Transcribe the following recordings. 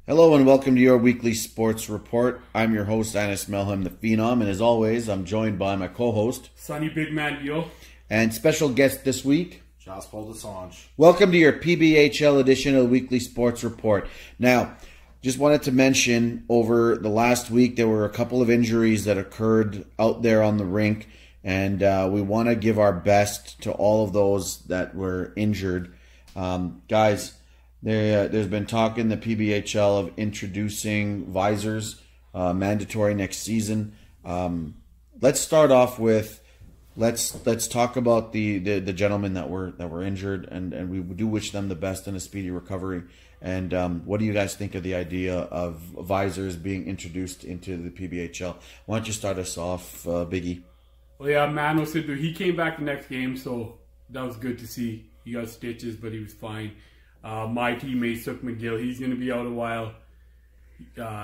Hello and welcome to your weekly sports report. I'm your host, Anis Melham, the Phenom, and as always, I'm joined by my co-host, Sonny Big Man Deal, and special guest this week, Paul Desange. Welcome to your PBHL edition of the weekly sports report. Now, just wanted to mention over the last week there were a couple of injuries that occurred out there on the rink, and we want to give our best to all of those that were injured. Guys, there's been talk in the PBHL of introducing visors, mandatory next season. Let's start off with let's talk about the gentlemen that were injured, and we do wish them the best and a speedy recovery. And what do you guys think of the idea of visors being introduced into the PBHL? Why don't you start us off, Biggie? Well, yeah, Mano Sidhu, he came back the next game, so that was good to see. He got stitches, but he was fine. My teammate, Suk McGill, he's going to be out a while.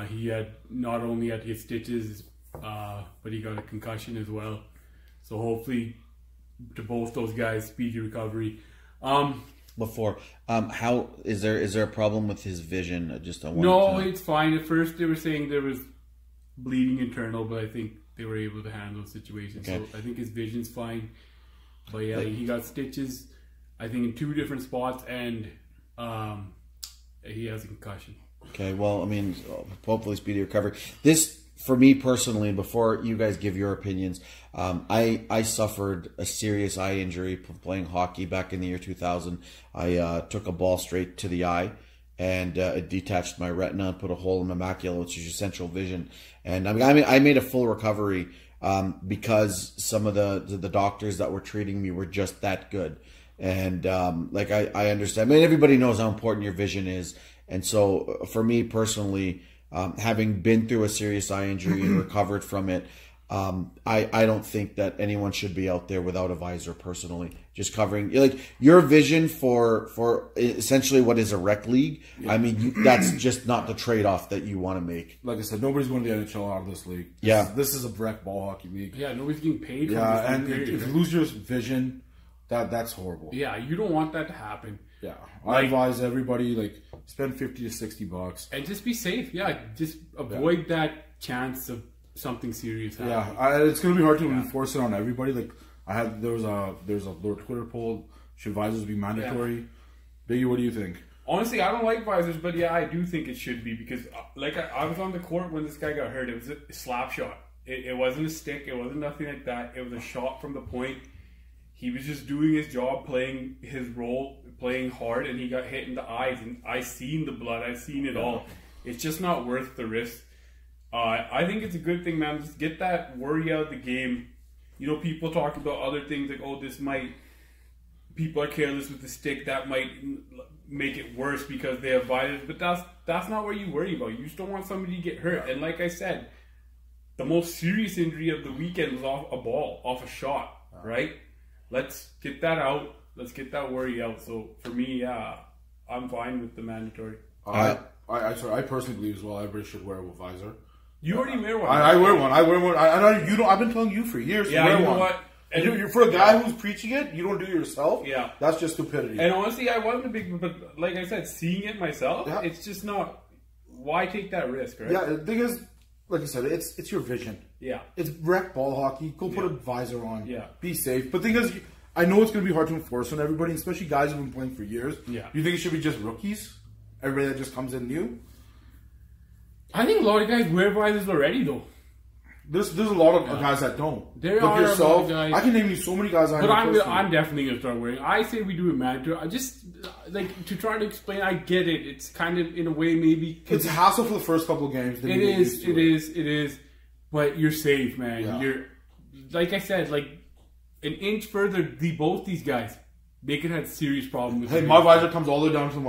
He had not only had his stitches, but he got a concussion as well. So hopefully, to both those guys, speedy recovery. How is there a problem with his vision? It's fine. At first, they were saying there was bleeding internal, but I think they were able to handle the situation. Okay. So I think his vision's fine. But yeah, he got stitches, I think, in 2 different spots, and he has a concussion. Okay, well, I mean, hopefully speedy recovery. This, for me personally, before you guys give your opinions, I suffered a serious eye injury playing hockey back in the year 2000. I took a ball straight to the eye, and it detached my retina and put a hole in my macula, which is your central vision. And I made a full recovery because some of the doctors that were treating me were just that good. And I understand. I mean, everybody knows how important your vision is. And so for me personally, having been through a serious eye injury and recovered from it, I don't think that anyone should be out there without a visor personally. Just covering your vision for essentially what is a rec league. Yeah. I mean, that's just not the trade-off that you want to make. Like I said, nobody's going to the NHL out of this league. This is a rec ball hockey league. Yeah, nobody's getting paid. Yeah, and if you lose your vision, that's horrible. Yeah, you don't want that to happen. Yeah, I advise everybody spend $50 to $60 and just be safe. Yeah, just avoid that chance of something serious happening. Yeah, it's going to be hard to enforce it on everybody. There's a Twitter poll: should visors be mandatory? Yeah. Biggie, what do you think? Honestly, I don't like visors, but yeah, I do think it should be because I was on the court when this guy got hurt. It was a slap shot. It wasn't a stick. It wasn't nothing like that. It was a shot from the point. He was just doing his job, playing his role, playing hard, and he got hit in the eyes. And I seen the blood. I seen it all. It's just not worth the risk. I think it's a good thing, man. Just get that worry out of the game. You know, people talk about other things like, oh, people are careless with the stick. That might make it worse because they have visors. But that's not what you worry about. You just don't want somebody to get hurt. And like I said, the most serious injury of the weekend was off a shot, right? Let's get that out. Let's get that worry out. So for me, I'm fine with the mandatory. I personally believe as well. Everybody should wear a visor. You already wear one. I wear one. I've been telling you for years. Yeah, to wear you know one. what? And you're for a guy who's preaching it, you don't do it yourself. Yeah, that's just stupidity. And honestly, I wasn't a big, but like I said, seeing it myself, it's just not. Why take that risk, right? Yeah, the thing is, like I said, it's your vision. Yeah, it's rec ball hockey. Go put a visor on. Yeah, be safe. But the thing is, I know it's going to be hard to enforce on everybody, especially guys who've been playing for years. Yeah, you think it should be just rookies? Everybody that just comes in new? I think a lot of guys wear visors already, though. There's a lot of guys that don't. There are a lot of guys. I can name you so many guys. But I'm definitely gonna start wearing. I say we do it mandatory. I just to try to explain. I get it. It's kind of in a way maybe it's a hassle for the first couple of games. It is. But you're safe, man. Yeah. You're like I said, like an inch further. Both these guys. They could have serious problems with my visor comes all the way down to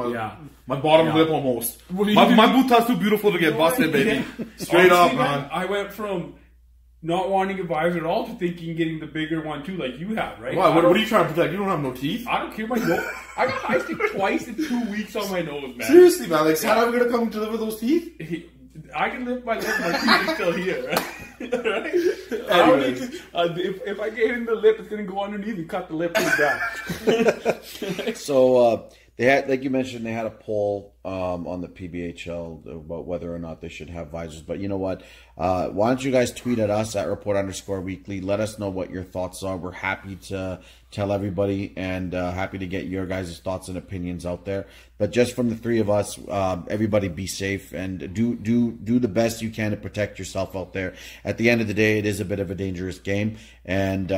my bottom lip almost. My boot top's too beautiful to get busted, baby. Straight up, man. I went from not wanting a visor at all to thinking getting the bigger one too, like you have, right? Why? What are you trying to protect? You don't have no teeth. I don't care. My nose. I got high stick twice in 2 weeks on my nose, man. Seriously, man. Like, how am I gonna come deliver those teeth? I can lift my lip. My teeth are still here, right? Right? If I get in the lip, it's gonna go underneath and cut the lip back. So they had, like you mentioned, they had a poll on the PBHL about whether or not they should have visors. But you know what? Why don't you guys tweet at us at report_weekly. Let us know what your thoughts are. We're happy to tell everybody and happy to get your guys' thoughts and opinions out there. But just from the three of us, everybody be safe and do the best you can to protect yourself out there. At the end of the day, it is a bit of a dangerous game. And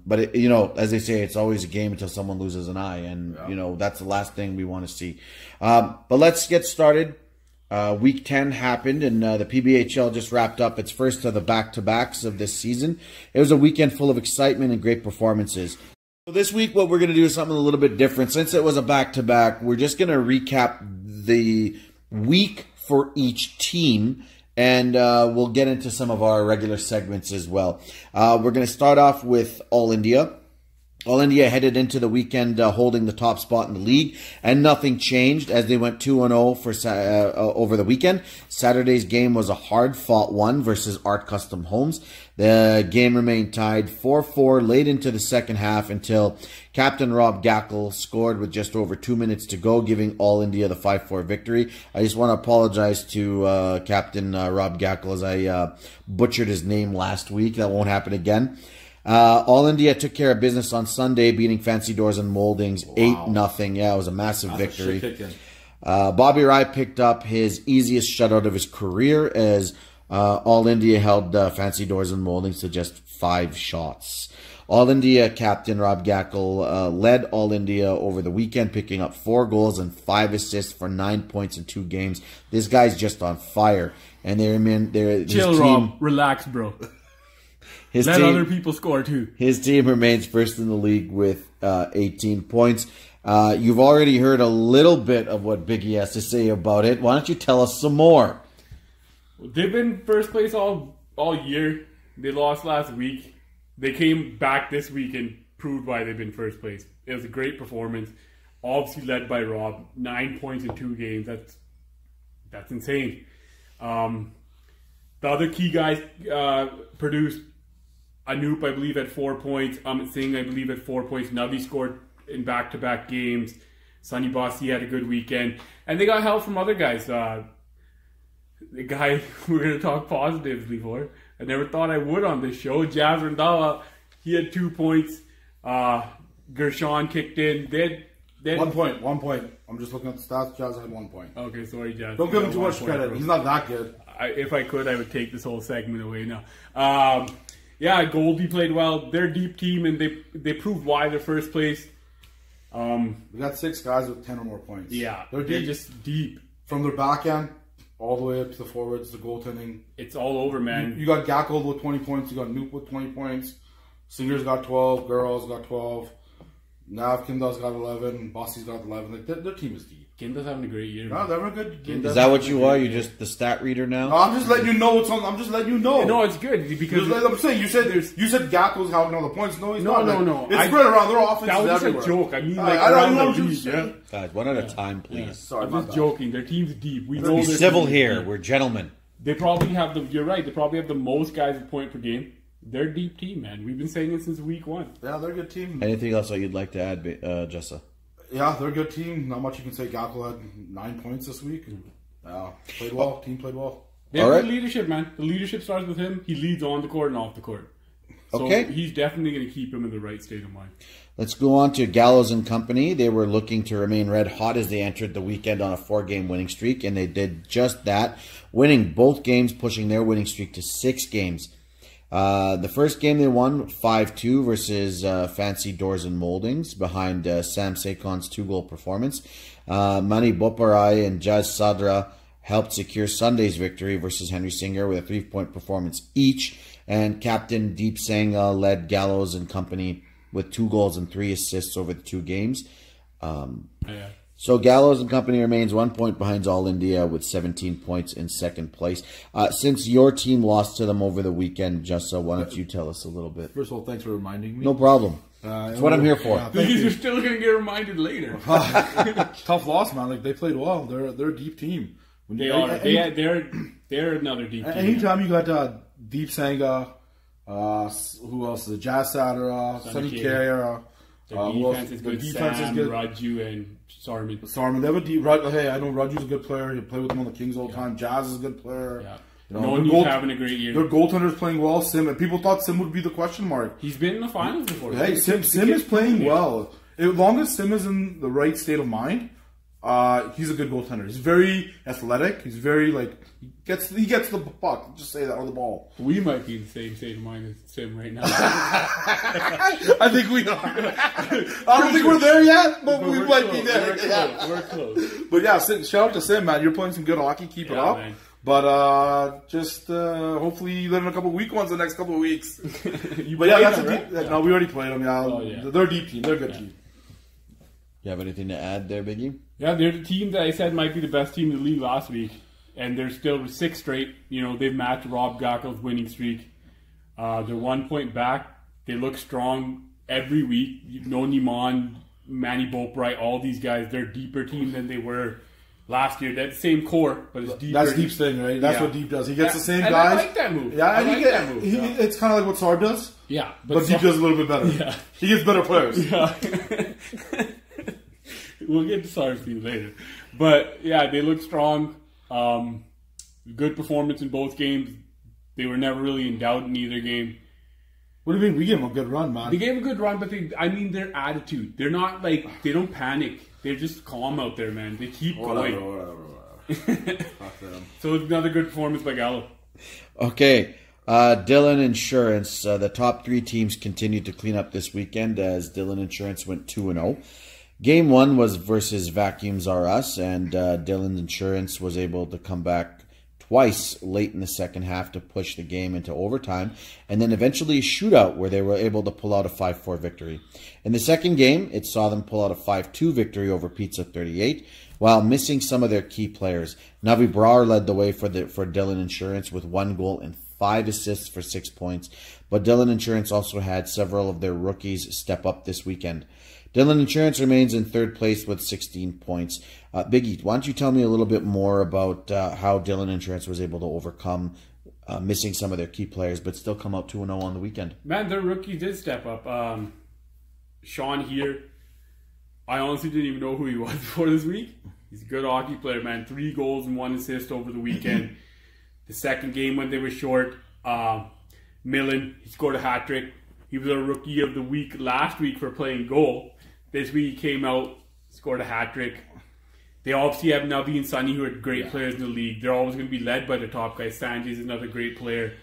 but it, you know, as they say, it's always a game until someone loses an eye, and you know that's the last thing we want to see. But let's get started. Week 10 happened, and the PBHL just wrapped up its first of the back-to-backs of this season. It was a weekend full of excitement and great performances. So this week, what we're going to do is something a little bit different. Since it was a back-to-back, we're just going to recap the week for each team, and we'll get into some of our regular segments as well. We're going to start off with All India. All India headed into the weekend holding the top spot in the league, and nothing changed as they went 2-0 for over the weekend. Saturday's game was a hard-fought one versus Art Custom Homes. The game remained tied 4-4 late into the second half until Captain Rob Gackle scored with just over 2 minutes to go, giving All India the 5-4 victory. I just want to apologize to Captain Rob Gackle as I butchered his name last week. That won't happen again. All India took care of business on Sunday, beating Fancy Doors and Moldings 8-0. Yeah, it was a massive victory. Bobby Rai picked up his easiest shutout of his career as All India held Fancy Doors and Moldings to just 5 shots. All India captain Rob Gackle led All India over the weekend, picking up 4 goals and 5 assists for 9 points in 2 games. This guy's just on fire, and chill, Rob. Relax, bro. Let other people score too. His team remains first in the league with 18 points. You've already heard a little bit of what Biggie has to say about it. Why don't you tell us some more? They've been first place all year. They lost last week. They came back this week and proved why they've been first place. It was a great performance. Obviously led by Rob. 9 points in 2 games. That's insane. The other key guys produced. Anoop, I believe, had 4 points. Amit Singh, I believe, had 4 points. Navi scored in back-to-back games. Sunny Bossy had a good weekend. And they got help from other guys. The guy we're going to talk positively for. I never thought I would on this show. Jazz Randhawa, he had 2 points. Gershon kicked in. They had 1 point. 1 point. I'm just looking at the stats. Jazz had 1 point. Okay, sorry, Jazz. Don't give him too much credit. He's not that good. If I could, I would take this whole segment away now. Yeah, Goldie played well. They're a deep team, and they proved why they're first place. We got 6 guys with 10 or more points. Yeah, they're just deep. From their back end, all the way up to the forwards, the goaltending. It's all over, man. You got Gackle with 20 points. You got Noop with 20 points. Singer's got 12. Girls got 12. Nav Kindle's got 11. Bossy's got 11. Like, their team is deep. Kindle's having a great year. No, they're a good. Is that what you are? You're just the stat reader now? No, I'm just letting you know what's on. I'm just letting you know. No, it's good because like I'm saying, you said Gackle's having all the points. No, he's not. No. It's spread around. Their offense that was is everywhere. Just a joke. I mean, like I around know the what league, yeah. Guys, one at a time, please. Yeah. Sorry, I'm just joking. Their team's deep. We know be they're civil here. We're gentlemen. They probably have the. You're right. They probably have the most guys with point per game. They're a deep team, man. We've been saying it since week 1. Yeah, they're a good team. Anything else that you'd like to add, Jessa? Yeah, they're a good team. Not much you can say. Gackle had 9 points this week. Played well. Team played well. They have good leadership, man. The leadership starts with him. He leads on the court and off the court. So he's definitely going to keep him in the right state of mind. Let's go on to Gallows and Company. They were looking to remain red hot as they entered the weekend on a 4-game winning streak, and they did just that, winning both games, pushing their winning streak to 6 games. The first game they won 5-2 versus Fancy Doors and Moldings behind Sam Sakon's 2-goal performance. Mani Boparai and Jazz Sadra helped secure Sunday's victory versus Henry Singer with a 3-point performance each. And Captain Deep Sangha led Gallows and Company with 2 goals and 3 assists over the 2 games. So Gallows and Company remains 1 point behind All India with 17 points in second place. Since your team lost to them over the weekend, Jessa, why don't you tell us a little bit? First of all, thanks for reminding me. No problem. That's what I'm here for. You're still going to get reminded later. Tough loss, man. Like, they played well. They're a deep team. They are. They're another deep team. Anytime you got Deep Sangha, who else is it? Jazz Sadara, Sunny Carrier, Their defense is good. Defense is good. Raju and Sarman. They have a deep. Hey, I know Raju's a good player. You play with him on the Kings all the time. Jazz is a good player. Yeah. He's having a great year. Their goaltender's playing well. Sim, and people thought Sim would be the question mark. He's been in the finals before. Hey, Sim is playing well. As long as Sim is in the right state of mind, he's a good goaltender. He's very athletic. He's very he gets the puck. Just say that on the ball. We might be in the same state of mind as Sim right now. I think we are. I don't think we're there yet, but we might be there. We're close. But yeah, shout out to Sim, man. You're playing some good hockey. Keep it up. Man. But just hopefully you let in a couple of weak ones the next couple of weeks. But yeah, that's a deep. No, we already played them. Yeah, they're a deep team. They're a good team. You have anything to add there, Biggie? Yeah, they're the team that I said might be the best team in the league last week, and they're still 6 straight. They've matched Rob Gackel's winning streak. They're 1 point back. They look strong every week. Niman, Manny Boatwright, all these guys. They're a deeper team than they were last year. That's the same core, but it's deeper. That's Deep's thing, right? That's what Deep does. He gets the same and guys. I like that move. Yeah, that move. It's kind of like what Sarb does. Yeah, but Deep does a little bit better. Yeah. He gets better players. Yeah. We'll get to Sarb's team later. But yeah, they look strong. Good performance in both games. They were never really in doubt in either game. What do you mean? We gave them a good run, man. They gave a good run, but their attitude. They're not they don't panic. They're just calm out there, man. They keep going. Whatever. So it's another good performance by Gallo. Okay. Dillon Insurance. The top 3 teams continued to clean up this weekend as Dillon Insurance went 2-0. Game 1 was versus Vacuums R Us, and Dillon Insurance was able to come back twice late in the second half to push the game into overtime, and then eventually a shootout where they were able to pull out a 5-4 victory. In the second game, it saw them pull out a 5-2 victory over Pizza 38, while missing some of their key players. Navi Brar led the way for Dillon Insurance with 1 goal and 5 assists for 6 points, but Dillon Insurance also had several of their rookies step up this weekend. Dillon Insurance remains in 3rd place with 16 points. Biggie, why don't you tell me a little bit more about how Dillon Insurance was able to overcome missing some of their key players, but still come out 2-0 on the weekend? Man, their rookie did step up. Sean here, I honestly didn't even know who he was before this week. He's a good hockey player, man. 3 goals and 1 assist over the weekend. The second game when they were short, Millen, he scored a hat trick. He was a rookie of the week last week for playing goal. This week he came out, scored a hat trick. They obviously have Navi and Sunny, who are great players in the league. They're always going to be led by the top guys. Sanjay is another great player.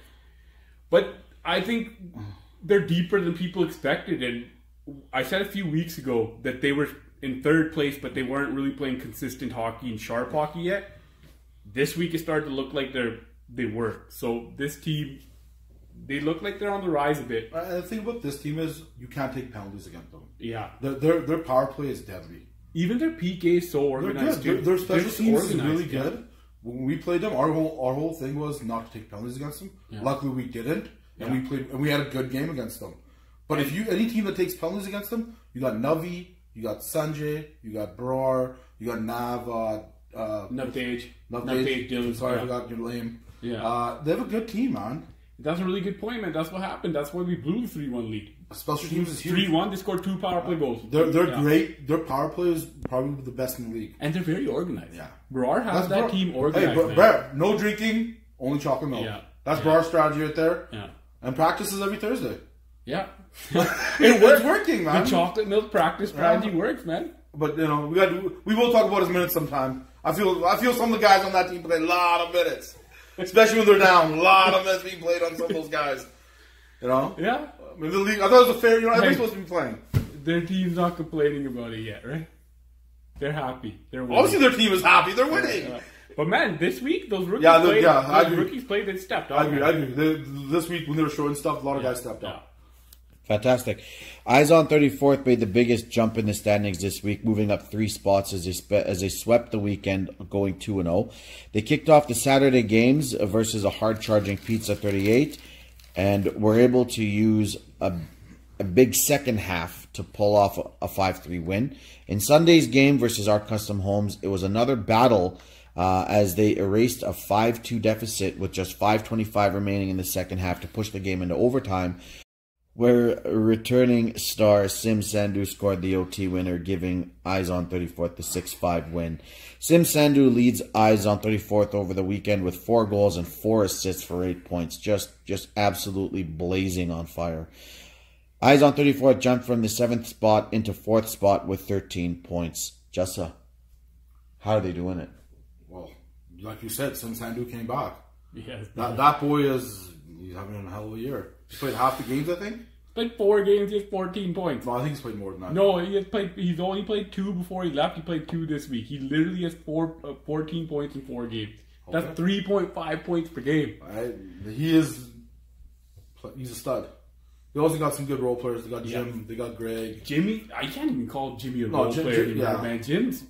But I think they're deeper than people expected. And I said a few weeks ago that they were in 3rd place, but they weren't really playing consistent hockey and sharp hockey yet. This week it started to look like they were. So this team, they look like they're on the rise a bit. The thing about this team is you can't take penalties against them. Yeah. Their power play is deadly. Even their PK is so organized. Their special teams is really good. When we played them, our whole thing was not to take penalties against them. Yeah. Luckily we didn't, and we had a good game against them. But if any team that takes penalties against them, you got Navi, you got Sanjay, you got Brar, you got Navtage, Dillon. Sorry, I forgot your name. Yeah. They have a good team, man. That's a really good point, man. That's what happened. That's why we blew the 3-1 lead. Special teams is huge. 3-1, they scored 2 power play goals. They're great. Their power play is probably the best in the league. And they're very organized. Yeah. Brar has that team organized. Hey, Brar, no drinking, only chocolate milk. Yeah. That's Brar's strategy right there. Yeah. And practices every Thursday. Yeah. It's working, man. The chocolate milk practice strategy works, man. But, we will talk about his minutes sometime. I feel some of the guys on that team play a lot of minutes. Especially when they're down. A lot of minutes being played on some of those guys. Yeah. I mean, the league, I thought it was a fair, everybody's supposed to be playing. Their team's not complaining about it yet, right? They're happy. They're winning. Obviously their team is happy. They're winning. Yeah. But man, this week, those rookies played, they stepped up. I agree. This week when they were showing stuff, a lot of guys stepped up. Fantastic. Eyes on 34th made the biggest jump in the standings this week, moving up 3 spots as they swept the weekend, going 2-0. They kicked off the Saturday games versus a hard-charging Pizza 38, and were able to use a big second half to pull off a 5-3 win. In Sunday's game versus Our Custom Homes, it was another battle as they erased a 5-2 deficit with just 5:25 remaining in the second half to push the game into overtime. where returning star Sim Sandhu scored the OT winner, giving Eyes on 34th the 6-5 win. Sim Sandhu leads Eyes on 34th over the weekend with 4 goals and 4 assists for 8 points. Just absolutely blazing on fire. Eyes on 34th jumped from the 7th spot into 4th spot with 13 points. Jessa, how are they doing it? Well, like you said, Sim Sandhu came back. Yes, that boy he's having a hell of a year. He's played half the games, I think. Played 4 games, he has 14 points. No, I think he's played more than that. No, he's only played 2 before he left. He played 2 this week. He literally has 14 points in 4 games. Okay. That's 3.5 points per game. He's a stud. They also got some good role players. They got Jim, they got Greg. Jimmy, I can't even call Jimmy a role player anymore, man. Jim's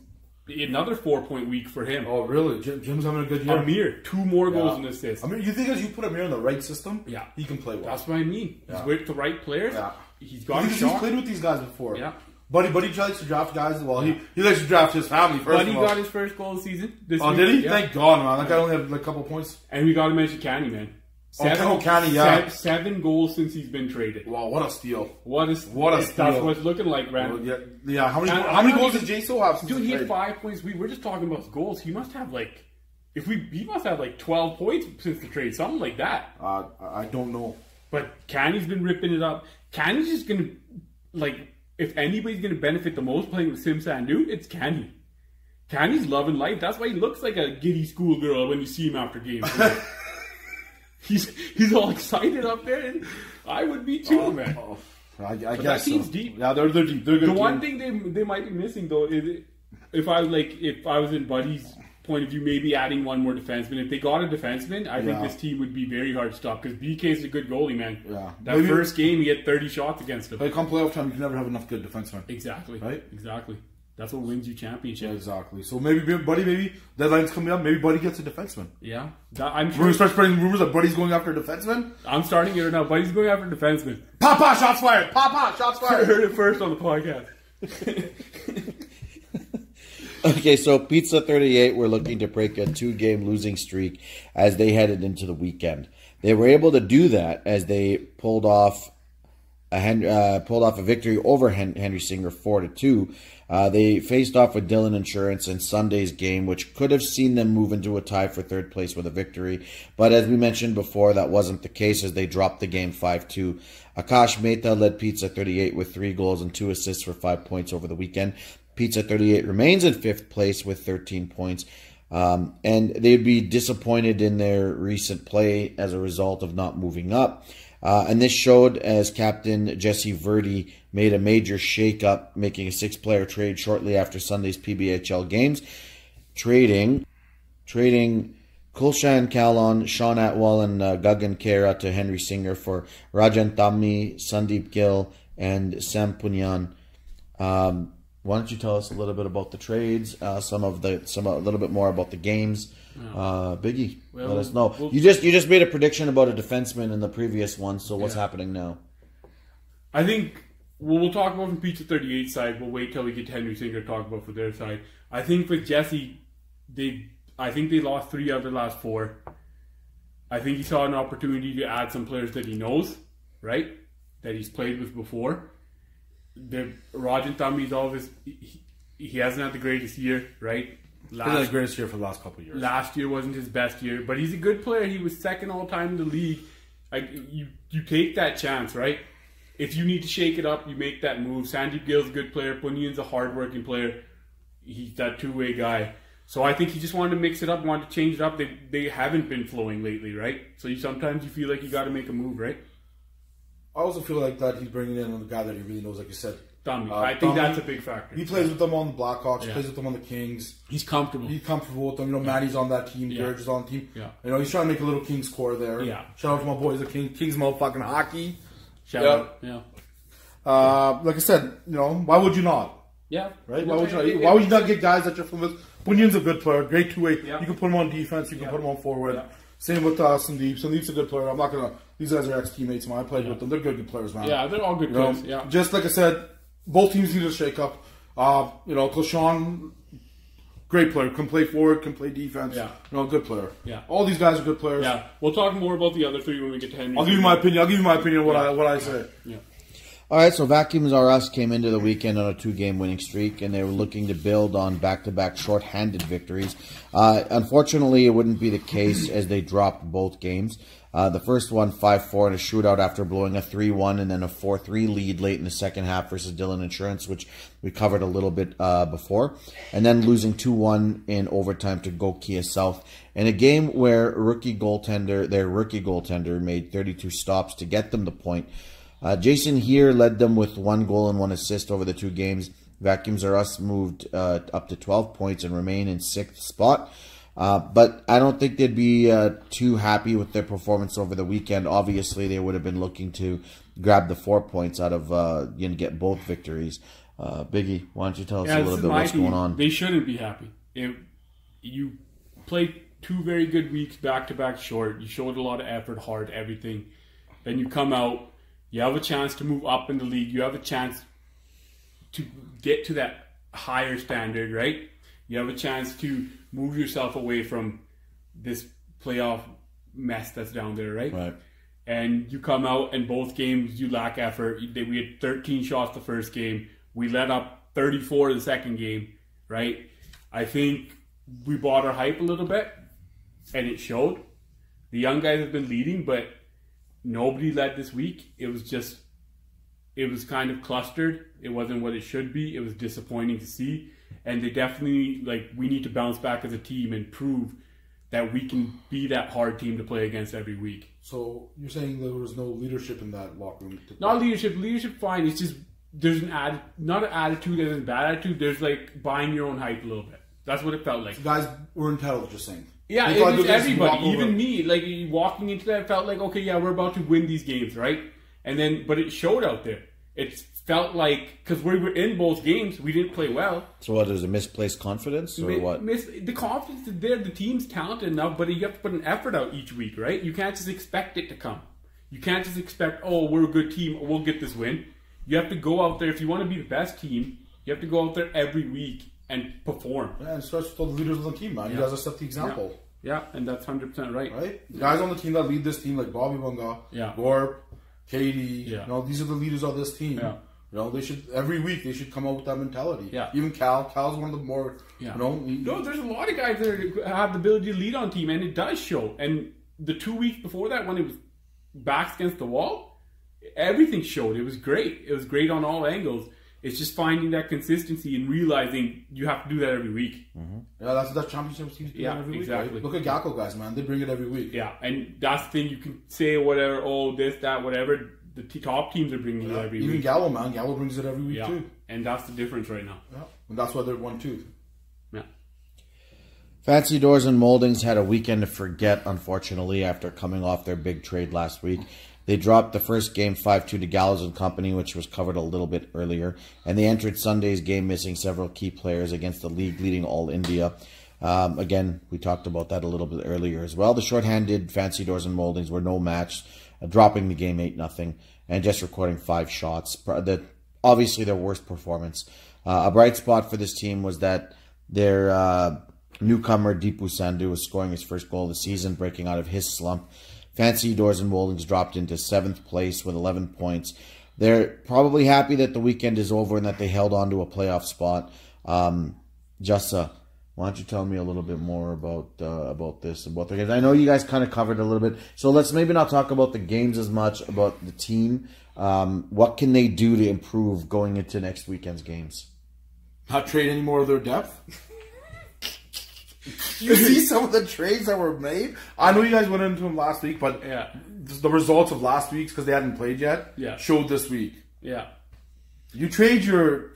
another 4-point week for him. Oh, really? Jim's having a good year. Amir, 2 more goals and assists. Amir, you think as you put Amir in the right system, he can play well. That's what I mean. He's with the right players. Yeah. He's got a shot. He's played with these guys before. Yeah. Buddy likes to draft guys as well. He likes to draft his family first. Buddy got his first goal of the season this week. Did he? Yeah. Thank God, man. That guy only had like a couple points. And we got to mention Canny, man. 7 goals since he's been traded. Wow, what a steal! What a steal! That's what it's looking like, man. Yeah. How many goals did Jaso have? Dude, he had 5 points. We were just talking about goals. He must have like, he must have like 12 points since the trade, something like that. I don't know. But Canny's been ripping it up. Canny's just gonna if anybody's gonna benefit the most playing with Sim Sandhu, it's Canny. Canny's loving life. That's why he looks like a giddy schoolgirl when you see him after games. He's all excited up there, and I would be too, man. I guess that team's so. deep. Yeah, they're deep. They're good. The one thing they might be missing though is if I was in Buddy's point of view, maybe adding one more defenseman. If they got a defenseman, I think this team would be very hard to stop because BK's a good goalie, man. Yeah. That first game, he had 30 shots against him. But come playoff time, you can never have enough good defensemen. Exactly. Right? Exactly. That's what wins you championships. Yeah, exactly. So maybe deadline's coming up. Maybe Buddy gets a defenseman. Yeah. I'm sure. We're going to start spreading rumors that Buddy's going after a defenseman. I'm starting it right now. Buddy's going after a defenseman. Papa, shots fired. Papa, shots fired. I heard it first on the podcast. Okay, so Pizza 38 were looking to break a 2-game losing streak as they headed into the weekend. They were able to do that as they pulled off a victory over Henry Singer 4-2. They faced off with Dillon Insurance in Sunday's game, which could have seen them move into a tie for 3rd place with a victory. But as we mentioned before, that wasn't the case as they dropped the game 5-2. Akash Mehta led Pizza 38 with 3 goals and 2 assists for 5 points over the weekend. Pizza 38 remains in 5th place with 13 points. And they'd be disappointed in their recent play as a result of not moving up. And this showed as Captain Jesse Verdi made a major shake-up, making a 6-player trade shortly after Sunday's PBHL games, trading Kulshan Kalon, Sean Atwell, and Gagan Kera to Henry Singer for Rajan Tammi, Sandeep Gill, and Sam Punyan. Why don't you tell us a little bit about the trades, a little bit more about the games? Biggie, let us know. You just made a prediction about a defenseman in the previous one, so what's happening now? I think we'll talk about from Pizza 38 side. We'll wait till we get to Henry Singer to talk about for their side. I think with Jesse, I think they lost 3 out of their last 4. I think he saw an opportunity to add some players that he knows, right? That he's played with before. Rajan Tammi's always he hasn't had the greatest year, right? He had the greatest year for the last couple of years. Last year wasn't his best year, but he's a good player. He was 2nd all time in the league. Like you take that chance, right? If you need to shake it up, you make that move. Sandeep Gill's a good player. Punyan's a hard-working player. He's that 2-way guy. So I think he just wanted to mix it up, wanted to change it up. They haven't been flowing lately, right? So sometimes you feel like you got to make a move, right? I also feel like that he's bringing in a guy that he really knows, like you said. Tammi. I think that's a big factor. He plays with them on the Blackhawks. He plays with them on the Kings. He's comfortable. He's comfortable with them. You know, Matty's on that team. George is on the team. Yeah. You know, he's trying to make a little Kings core there. Yeah. Shout out to my boys at Kings motherfucking hockey. Shout out. Yeah. Like I said, you know, why would you not? Yeah. Right? Why would you not get guys that you're familiar with? Bunyan's a good player. Great 2-way. Yeah. You can put him on defense. You can put him on forward. Yeah. Same with Sandeep. Sandeep's a good player. I'm not gonna. These guys are ex-teammates of mine. I played with them. They're good players, man. Yeah, they're all good players. Yeah. Just like I said, both teams need a shake-up. You know, Kulshan Great player. Can play forward, can play defense. Yeah. Good player. Yeah. All these guys are good players. Yeah. We'll talk more about the other 3 when we get to Henry. I'll give you my opinion. What I say. Yeah. All right, so Vacuums R Us came into the weekend on a 2-game winning streak, and they were looking to build on back-to-back short-handed victories. Unfortunately, it wouldn't be the case as they dropped both games. The first one, 5-4 in a shootout after blowing a 3-1 and then a 4-3 lead late in the second half versus Dillon Insurance, which we covered a little bit before. And then losing 2-1 in overtime to Gokia South in a game where their rookie goaltender made 32 stops to get them the point. Jason here led them with 1 goal and 1 assist over the 2 games. Vacuums R Us moved up to 12 points and remain in 6th spot. But I don't think they'd be too happy with their performance over the weekend. Obviously, they would have been looking to grab the 4 points out of, get both victories. Biggie, why don't you tell us a little bit what's going on? They shouldn't be happy. You played 2 very good weeks back-to-back short. You showed a lot of effort, heart, everything. Then you come out. You have a chance to move up in the league. You have a chance to get to that higher standard, right? You have a chance to move yourself away from this playoff mess that's down there, right? Right. And you come out and both games you lack effort. We had 13 shots the first game. We let up 34 the second game, right? I think we bought our hype a little bit, and it showed. The young guys have been leading, but nobody led this week. It was kind of clustered. It wasn't what it should be. It was disappointing to see. And they definitely, we need to bounce back as a team and prove that we can be that hard team to play against every week. So you're saying there was no leadership in that locker room? Not leadership. Leadership, fine. It's just there's not an attitude as a bad attitude. There's buying your own hype a little bit. That's what it felt like. So guys were entitled, just saying. Yeah, it was everybody, even me. Walking into that, felt like, okay, yeah, we're about to win these games, right? And then, but it showed out there. It felt like, because we were in both games, we didn't play well. So what, there's a misplaced confidence, or what? The confidence is there. The team's talented enough, but you have to put an effort out each week, right? You can't just expect it to come. You can't just expect, oh, we're a good team, we'll get this win. You have to go out there. If you want to be the best team, you have to go out there every week and perform. Yeah, and it starts with all the leaders of the team, man. You guys have set the example. Yeah, and that's 100% right. Right? The guys on the team that lead this team, like Bobby Bunga, Gorp, Katie, these are the leaders of this team. Yeah. They should, every week, they should come out with that mentality. Yeah. Even Cal's one of the more, No, there's a lot of guys that have the ability to lead on team, and it does show. And the 2 weeks before that, when it was backs against the wall, everything showed. It was great. It was great on all angles. It's just finding that consistency and realizing you have to do that every week. Mm-hmm. Yeah, that's what that championship team's doing every week. Right? Look at Gacko guys, man. They bring it every week. Yeah, and that's the thing. You can say whatever, oh, this, that, whatever. The top teams are bringing it every week. Even Gallo, man. Gallo brings it every week, too. And that's the difference right now. Yeah, and that's why they're 1-2. Yeah. Fancy Doors and Moldings had a weekend to forget, unfortunately, after coming off their big trade last week. They dropped the first game 5-2 to Gallows and Company, which was covered a little bit earlier. And they entered Sunday's game missing several key players against the league-leading All India. Again, we talked about that a little bit earlier as well. The shorthanded Fancy Doors and Moldings were no match, dropping the game 8-0 and just recording 5 shots. Obviously, their worst performance. A bright spot for this team was that their newcomer, Deepu Sandhu, was scoring his first goal of the season, breaking out of his slump. Fancy Doors and Moldings dropped into 7th place with 11 points. They're probably happy that the weekend is over and that they held on to a playoff spot. Jussa, why don't you tell me a little bit more about this, about the games? I know you guys kind of covered a little bit, so let's maybe not talk about the games as much, about the team. What can they do to improve going into next weekend's games? Not trade any more of their depth? You see some of the trades that were made? I know you guys went into them last week, but the results of last week's, because they hadn't played yet, showed this week. Yeah. You trade your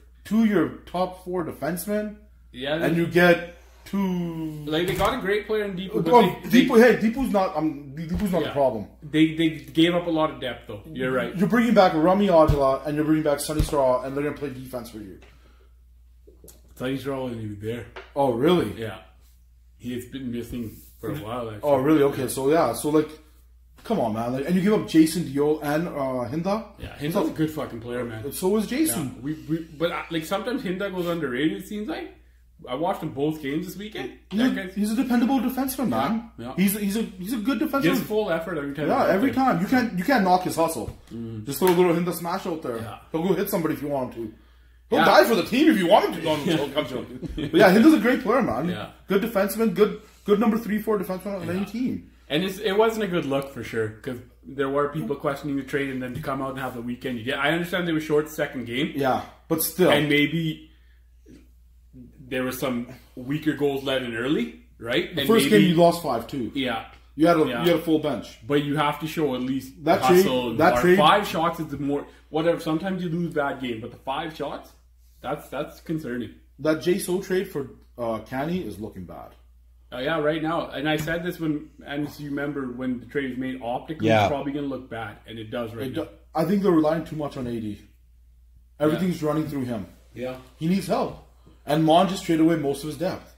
top 4 defensemen, and you get 2... They got a great player in Deepu. Deepu's not the problem. They gave up a lot of depth, though. You're right. You're bringing back Rami Ajala, and you're bringing back Sunny Straw, and they're going to play defense for you. Sunny Straw wasn't even there. Oh, really? Yeah. He has been missing for a while, actually. Oh, really? Okay, so come on, man. And you give up Jason Diol and Hinda? Yeah, Hinda's a good fucking player, man. So is Jason. Yeah, but sometimes Hinda goes underrated, it seems like. I watched him both games this weekend. He's a dependable defenseman, man. Yeah. He's a good defenseman. Gives full effort every time. Yeah, every time. You can't knock his hustle. Just throw a little hint of smash out there. Yeah. He'll go hit somebody if you want him to. He'll die for the team if you want him to. But yeah, Hinda's a great player, man. Yeah. Good defenseman, good number 3-4 defenseman on any team. And it wasn't a good look for sure, because there were people questioning the trade, and then to come out and have the weekend you get. I understand they were short second game. Yeah, but still. And maybe there were some weaker goals let in early, right? The first game you lost 5-2. Yeah. You had a full bench. But you have to show at least hustle. Trade, 5 shots is the more, whatever, sometimes you lose that game, but the 5 shots, that's concerning. That JSO trade for Canny is looking bad. Yeah, right now. And I said this you remember when the trade was made, optically it's probably going to look bad, and it does now. I think they're relying too much on AD. Everything's running through him. Yeah. He needs help. And Mon just traded away most of his depth.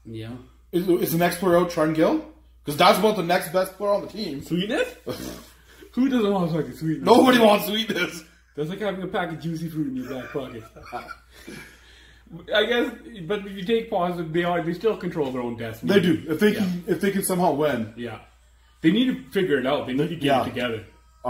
Yeah. Is the next player out Gill? Because that's about the next best player on the team. Sweetness? Who doesn't want fucking sweetness? Nobody wants sweetness. That's like having a pack of juicy fruit in your back pocket. I guess, but if you take positive, they still control their own destiny. They do. If they can somehow win. Yeah. They need to figure it out. They need to get it together.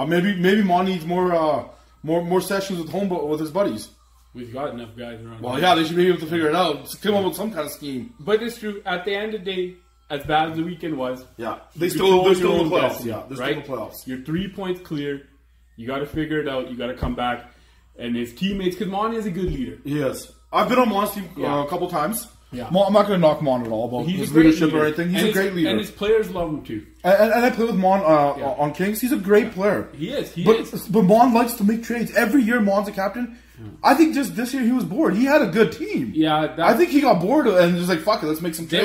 Maybe Mon needs more sessions at home with his buddies. We've got enough guys around. Well, yeah, they should be able to figure it out. Come up with some kind of scheme. But it's true. At the end of the day, as bad as the weekend was, they're still in the playoffs. Yeah, they're still in the playoffs. You're 3 points clear. You got to figure it out. You got to come back. And his teammates, because Mon is a good leader. He is. I've been on Mon's team a couple times. Yeah. I'm not going to knock Mon at all about his leadership or anything. He's a great leader. And his players love him too. And I play with Mon on Kings. He's a great player. He is. But Mon likes to make trades. Every year Mon's a captain. I think just this year he was bored. He had a good team. Yeah. I think he got bored and was like, fuck it, let's make some trades.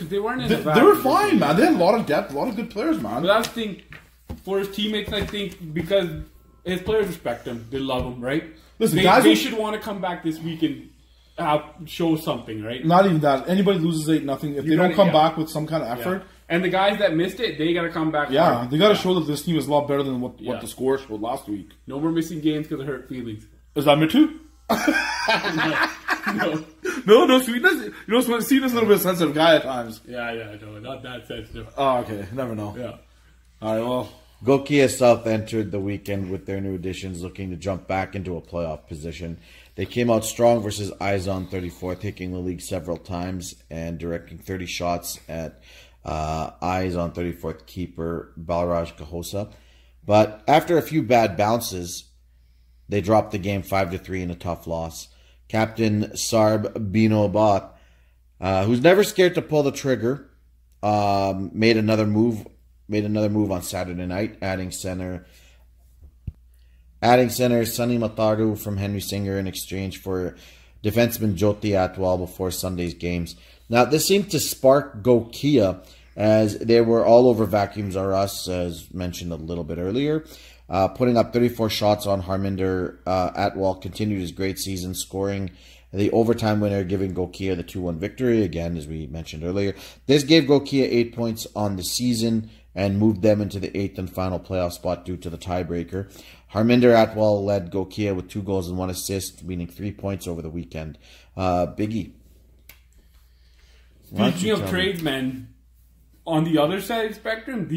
They weren't in a They were fine, man. They had a lot of depth, a lot of good players, man. But that's the thing. For his teammates, I think, because his players respect him. They love him, right? Listen, they should want to come back this week and show something, right? Not even that. Anybody loses 8-0 if they don't come back with some kind of effort. Yeah. And the guys that missed it, they got to come back. Yeah, hard. They got to show that this team is a lot better than what the score showed last week. No more missing games because of hurt feelings. Is that me too? No sweetness. You know, sweetness is a little bit of a sensitive guy at times. Yeah, I know. Not that sensitive. Oh, okay. Never know. Yeah. All right, well. Gokia South entered the weekend with their new additions, looking to jump back into a playoff position. They came out strong versus Eyes on 34, taking the league several times and directing 30 shots at Eyes on 34th keeper Balraj Kahosa. But after a few bad bounces, they dropped the game 5-3 in a tough loss. Captain Sarb Binobat, who's never scared to pull the trigger, made another move on Saturday night, adding center Sonny Mataru from Henry Singer in exchange for defenseman Jyoti Atwal before Sunday's games. Now, this seemed to spark Gokia, as they were all over Vacuums R Us, as mentioned a little bit earlier. Putting up 34 shots on Harminder, Atwal continued his great season, scoring the overtime winner, giving Gokia the 2-1 victory, again, as we mentioned earlier. This gave Gokia 8 points on the season and moved them into the 8th and final playoff spot due to the tiebreaker. Harminder Atwal led Gokia with 2 goals and 1 assist, meaning 3 points over the weekend. Biggie. Speaking of trades, man, on the other side of the spectrum,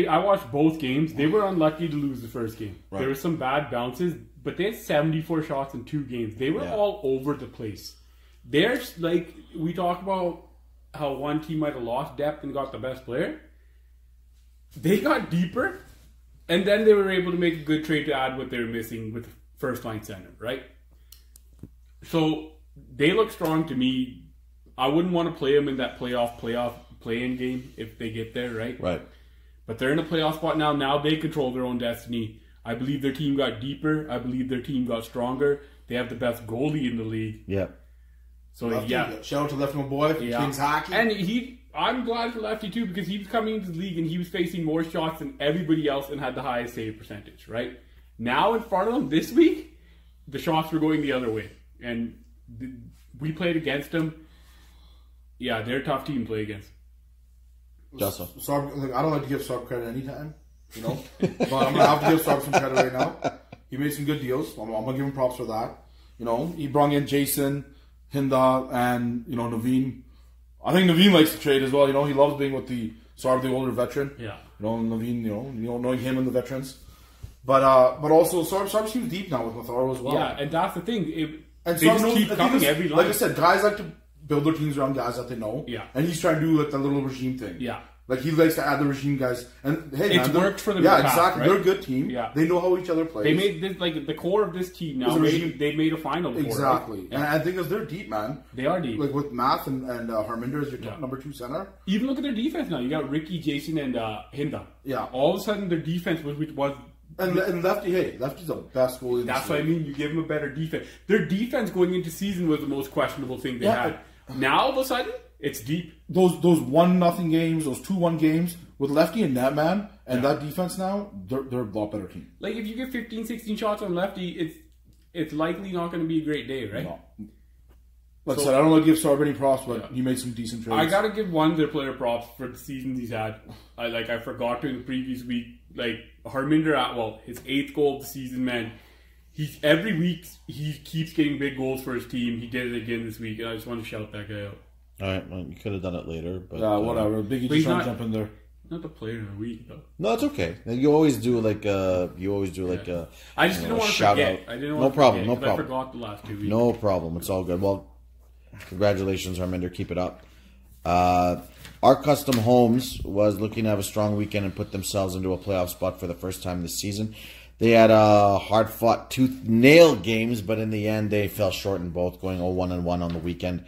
I watched both games. They were unlucky to lose the first game. Right. There were some bad bounces, but they had 74 shots in 2 games. They were all over the place. There's, like, we talk about how one team might have lost depth and got the best player. They got deeper, and then they were able to make a good trade to add what they were missing with the first-line center, right? So, they look strong to me. I wouldn't want to play them in that play-in game if they get there, right? Right. But they're in a playoff spot now. Now they control their own destiny. I believe their team got deeper. I believe their team got stronger. They have the best goalie in the league. Yeah. So, Lefty, shout out to Lefty, my boy, Kings Hockey. And I'm glad for Lefty, too, because he was coming into the league and he was facing more shots than everybody else and had the highest save percentage, right? Now, in front of him this week, the shots were going the other way. And we played against them. Yeah, they're a tough team to play against. Sarb, I don't like to give Sarb credit anytime, you know? But I'm going to have to give Sarb some credit right now. He made some good deals. I'm going to give him props for that. You know, he brought in Jason, Hinda and Naveen. I think Naveen likes to trade as well. He loves being with the older veteran. Yeah. Naveen. Knowing him and the veterans. But also Sarb seems deep now with Matharo as well. Yeah, and that's the thing. And they just keep coming every line. Like I said, guys like to build their teams around guys that they know. Yeah. And he's trying to do like the little regime thing. Yeah. Like he likes to add the regime guys, and hey, it's worked for them. Yeah, in the past, exactly. Right? They're a good team. Yeah. They know how each other plays. They made this the core of this team now. They made a final. Before, exactly, right? And I think they're deep, man. They are deep. Like with Math and Harminder as your number 2 center. Even look at their defense now. You got Ricky, Jason, and Hinda. Yeah. All of a sudden, their defense was and Lefty's the best goalie. That's what I mean. You give them a better defense. Their defense going into season was the most questionable thing they had. Now all of a sudden, it's deep. Those 1-0 games, those 2-1 games with Lefty and Netman and that defense now, they're a lot better team. Like if you get 15, 16 shots on Lefty, it's likely not going to be a great day, right? No. Like I said, I don't want to give Sarb any props, but he made some decent trades. I got to give one of their player props for the seasons he's had. I forgot to in the previous week. Like Harminder, his 8th goal of the season, man. Every week he keeps getting big goals for his team. He did it again this week, and I just want to shout that guy out. All right, well, you could have done it later, but whatever. Biggie just trying to jump in there. Not the player of the week, though. No, it's okay. You always do like I just didn't want to forget. I didn't want no problem. I forgot the last 2 weeks. No problem. It's all good. Well, congratulations, Harminder. Keep it up. Our Custom Homes was looking to have a strong weekend and put themselves into a playoff spot for the first time this season. They had hard-fought tooth-nail games, but in the end, they fell short in both, going 0-1-1 on the weekend.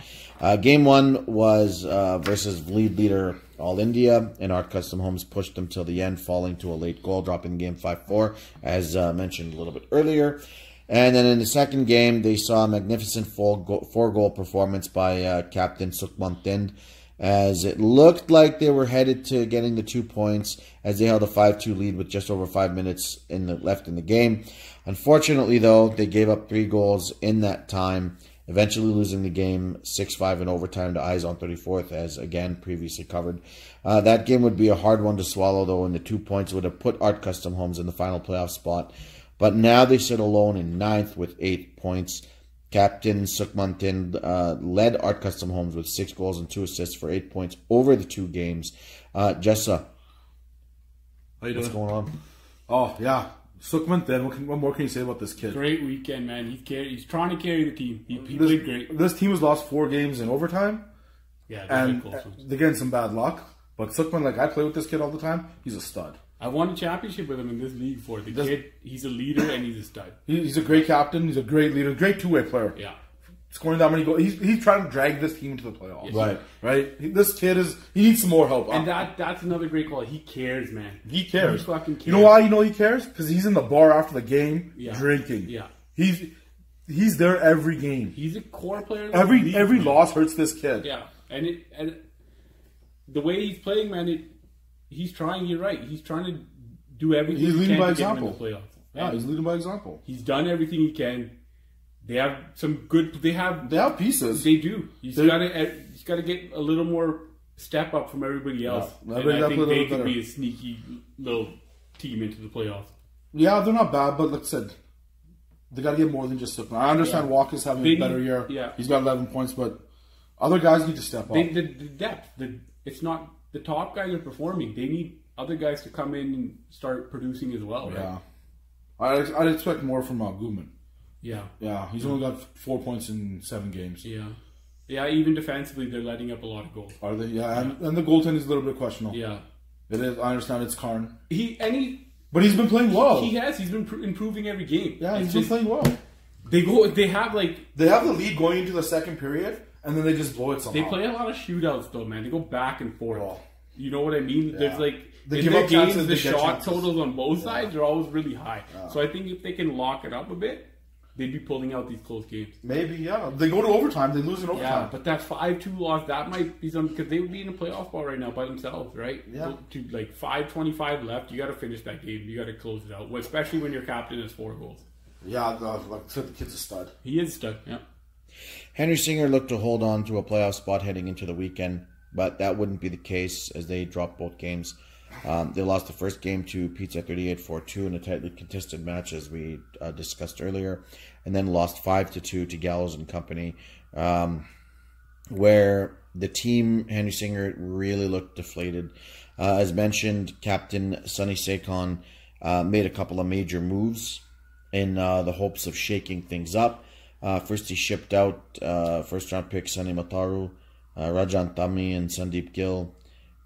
Game 1 was versus lead leader All India, and Art Custom Homes pushed them till the end, falling to a late goal, dropping the game 5-4, as mentioned a little bit earlier. And then in the second game, they saw a magnificent 4-goal performance by Captain Sukhman Thind, as it looked like they were headed to getting the 2 points as they held a 5-2 lead with just over 5 minutes left in the game. Unfortunately, though, they gave up 3 goals in that time, eventually losing the game 6-5 in overtime to Eyes on 34th, as again previously covered. That game would be a hard one to swallow, though, and the 2 points would have put Art Custom Homes in the final playoff spot. But now they sit alone in 9th with 8 points. Captain Sukhman Thind led Art Custom Homes with 6 goals and 2 assists for 8 points over the 2 games. Jessa, what's going on? Oh, yeah. Sukhman Thind, what more can you say about this kid? Great weekend, man. He's trying to carry the team. He played great. This team has lost 4 games in overtime. Yeah, and they're getting some bad luck. But Sukhman, I play with this kid all the time. He's a stud. I won a championship with him in this league for the kid. He's a leader and he's a stud. He's a great captain. He's a great leader. Great two-way player. Yeah. Scoring that many goals. He's trying to drag this team to the playoffs. Yes, Right. This kid he needs some more help. And that's another great call. He cares, man. He cares. He fucking cares. You know why he cares? Because he's in the bar after the game drinking. Yeah. He's there every game. He's a core player. Every loss hurts this kid. Yeah. And the way he's playing, man, he's trying. You're right. He's trying to do everything. He's leading by example. In the playoffs. Yeah, he's leading by example. He's done everything he can. They have some good. They have pieces. They do. He's got to get a little more step up from everybody else. Yeah, and I think they could be a sneaky little team into the playoffs. Yeah, they're not bad, but like I said, they got to get more than just Sukhman. I understand Walker's having a better year. Yeah, he's got 11 points, but other guys need to step up. The depth. It's not the top guys are performing. They need other guys to come in and start producing as well. Right? Yeah, I'd expect more from Guman. Yeah, he's only got 4 points in 7 games. Yeah. Even defensively, they're letting up a lot of goals. Are they? Yeah, and the goaltending is a little bit questionable. Yeah, it is. I understand it's Karn. But he's been playing well. He has. He's been improving every game. Yeah, he's been playing well. They have the lead going into the second period, and then they just blow it somehow. They play a lot of shootouts though, man. They go back and forth. Oh. You know what I mean? Yeah. There's in their games, the shot totals on both sides are always really high. Yeah. So I think if they can lock it up a bit, they'd be pulling out these close games. Maybe, yeah. They go to overtime. They lose in overtime. Yeah, but that 5-2 loss, that might be something, because they would be in a playoff spot right now by themselves, right? Yeah. To 5:25 left, you got to finish that game. You got to close it out, especially when your captain has 4 goals. Yeah, the kid's a stud. He is a stud, yeah. Henry Singer looked to hold on to a playoff spot heading into the weekend, but that wouldn't be the case as they dropped both games. They lost the first game to Pizza 38 4-2 in a tightly contested match, as we discussed earlier, and then lost 5-2 to Gallows and Company, where the team, Henry Singer, really looked deflated. As mentioned, Captain Sonny Sekon made a couple of major moves in the hopes of shaking things up. First, he shipped out first-round pick Sonny Mataru, Rajan Tami and Sandeep Gill,